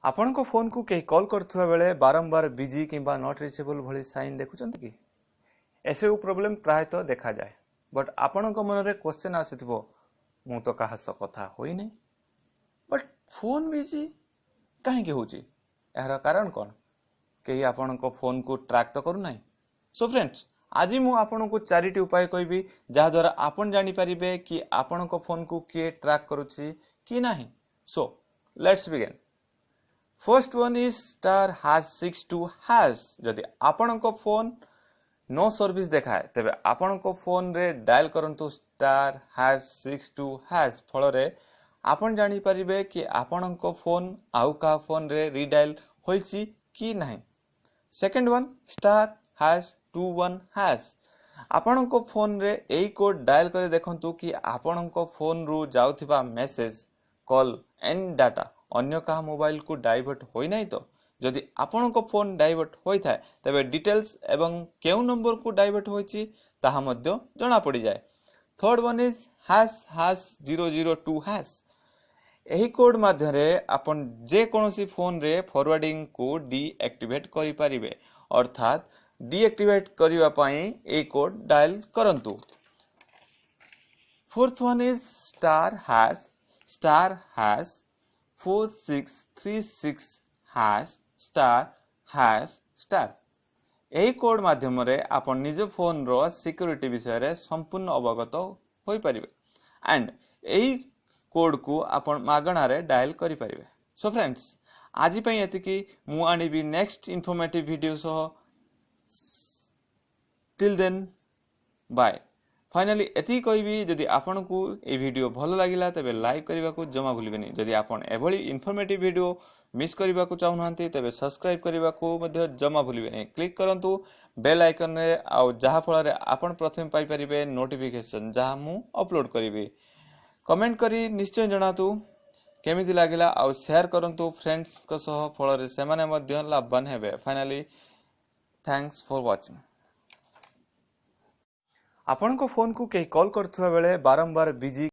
आपण को फोन को कई कॉल करथुवा बेले बारंबार बिजी किंबा नॉट रीचेबल भली साइन देखुचंत कि एसबु प्रॉब्लम प्रायतः देखा जाए बट आपण को मन रे क्वेश्चन आसीथबो मु तो काहा स कथा होई नै बट फोन बिजी काहे के होची एहरा कारण कोन कई आपण को फोन को ट्रैक तो करू नै सो फ्रेंड्स आज मु आपण को चारिटी उपाय कहबी जहा द्वारा आपण जानि परिबे कि आपण को फोन को के ट्रैक करूची कि नाही so let's begin first one is ***62# जदि आपण को फोन नो सर्विस देखाए तेबे आपण को फोन रे डायल करंतु ****62# फल रे आपण जानि परिबे कि आपण को फोन आउ का फोन रे रीडायल होइची कि नाही सेकंड वन *#21# आपण को फोन रे एई कोड डायल करे देखंतु कि आपण को फोन रु जाउथिबा मेसेज कॉल एंड डाटा अन्य कहा मोबाइल को डाइवर्ट होई नाही तो जदि आपण को फोन डाइवर्ट होई थाए तबे डिटेल्स एवं केउ नंबर को डाइवर्ट होईची ताहा मध्य जणा पड़ी जाए थर्ड वन इज ##002# एही कोड माध्य रे आपण जे कोनोसी फोन रे फॉरवर्डिंग को डीएक्टिवेट करि परिबे अर्थात डीएक्टिवेट करिवा पई ए कोड डायल करंतु फोर्थ वन इज *#4636#*#* एही कोड माध्यम रे आपण निज फोन रो सिक्योरिटी विषय रे संपूर्ण अवगत होई परिबे एंड एही कोड को आपण मागणा रे डायल करि परिबे सो फ्रेंड्स आज पई एतिकी मु आनिबी नेक्स्ट इन्फॉर्मेटिव वीडियो सह टिल देन बाय फाइनली एति कहबी जदि आपण को ए वीडियो भलो लागिला तबे लाइक करबा को जमा भूलिबेनी जदि आपण एभली इन्फॉर्मेटिव वीडियो मिस करबा को चाहउनांती तबे सब्सक्राइब करबा को मध्ये जमा भूलिबेनी क्लिक करंतु बेल आइकन रे आ जहा फल रे आपण प्रथम पाई परिबे नोटिफिकेशन जहा मु अपलोड करबी कमेंट करी निश्चय जणातु केमिति लागिला आ शेयर करंतु फ्रेंड्स को सह फल रे से माने मध्ये लाभवान हेबे फाइनली थैंक्स फॉर वाचिंग आपण को फोन को कई कॉल करथुवा बेले बारंबार बिजी